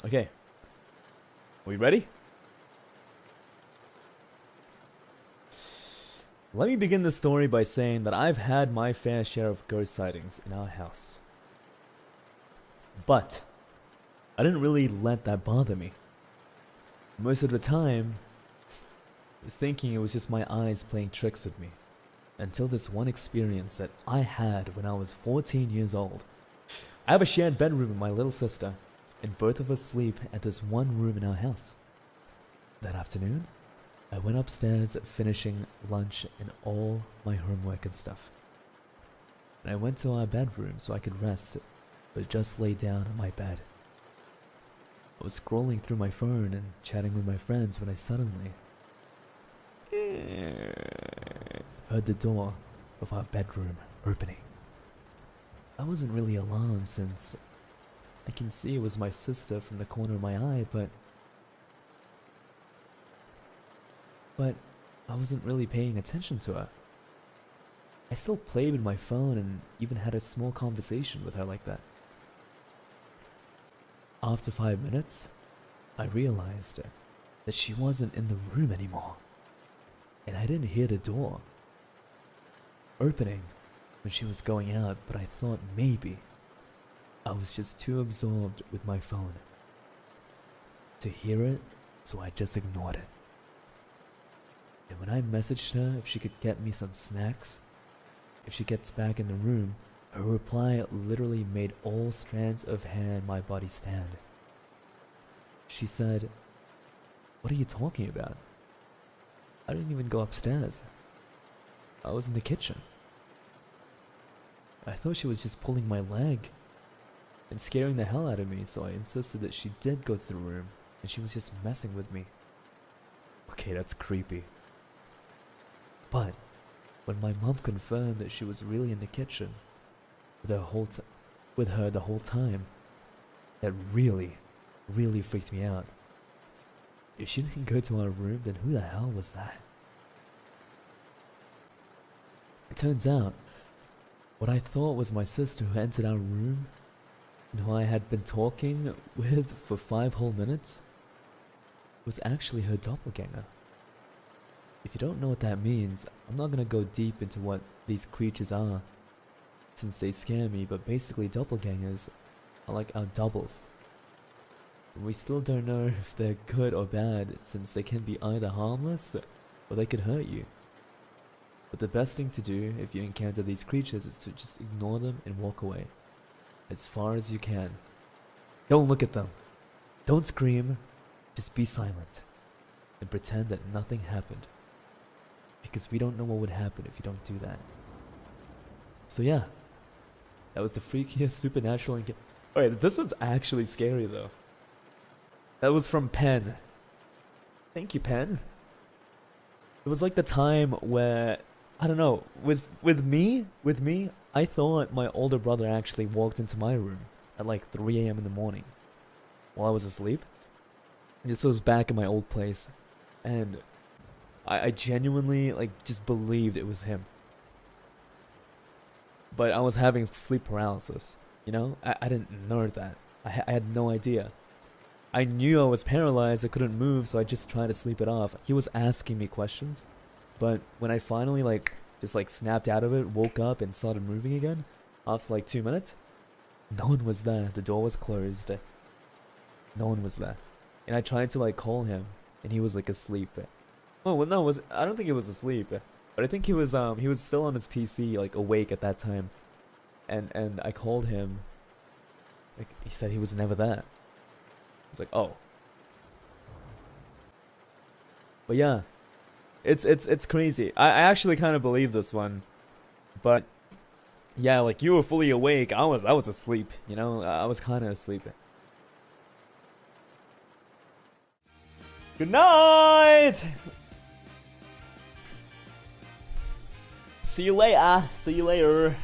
Okay. Are we ready? Let me begin the story by saying that I've had my fair share of ghost sightings in our house. But I didn't really let that bother me. Most of the time, thinking it was just my eyes playing tricks with me. Until this one experience that I had when I was 14 years old. I have a shared bedroom with my little sister, and both of us sleep at this one room in our house. That afternoon, I went upstairs finishing lunch and all my homework and stuff. And I went to our bedroom so I could rest, but just lay down on my bed. I was scrolling through my phone and chatting with my friends when I suddenly heard the door of our bedroom opening. I wasn't really alarmed since I can see it was my sister from the corner of my eye, but I wasn't really paying attention to her. I still played with my phone and even had a small conversation with her like that. After 5 minutes, I realized that she wasn't in the room anymore, and I didn't hear the door opening when she was going out, but I thought maybe I was just too absorbed with my phone to hear it, so I just ignored it. And when I messaged her if she could get me some snacks, if she gets back in the room, her reply literally made all strands of hair in my body stand. She said, "What are you talking about? I didn't even go upstairs. I was in the kitchen." I thought she was just pulling my leg and scaring the hell out of me, so I insisted that she did go to the room and she was just messing with me. Okay, that's creepy. But when my mom confirmed that she was really in the kitchen with her the whole time, that really freaked me out. If she didn't go to our room, then who the hell was that? It turns out, what I thought was my sister who entered our room and who I had been talking with for 5 whole minutes was actually her doppelganger. If you don't know what that means, I'm not gonna go deep into what these creatures are, since they scare me, but basically doppelgangers are like our doubles. We still don't know if they're good or bad, since they can be either harmless or they could hurt you. But the best thing to do if you encounter these creatures is to just ignore them and walk away, as far as you can. Don't look at them. Don't scream. Just be silent and pretend that nothing happened. Because we don't know what would happen if you don't do that. So yeah, that was the freakiest supernatural Wait, this one's actually scary though. That was from Pen. Thank you, Pen. It was like the time where, I don't know, with me, I thought my older brother actually walked into my room at like 3 a.m. in the morning while I was asleep. This was back in my old place, and I genuinely like just believed it was him. But I was having sleep paralysis, you know? I didn't know that. I had no idea. I knew I was paralyzed, I couldn't move, so I just tried to sleep it off. He was asking me questions, but when I finally just snapped out of it, woke up and started moving again, after like 2 minutes, no one was there. The door was closed. No one was there. And I tried to call him, and he was asleep. Oh well, no, I don't think he was asleep, but I think he was still on his PC, awake at that time. And I called him. He said he was never there. I was like, oh. But yeah, it's crazy. I actually kind of believe this one, but yeah, you were fully awake. I was asleep. You know, I was kind of asleep. Good night. See you later. See you later.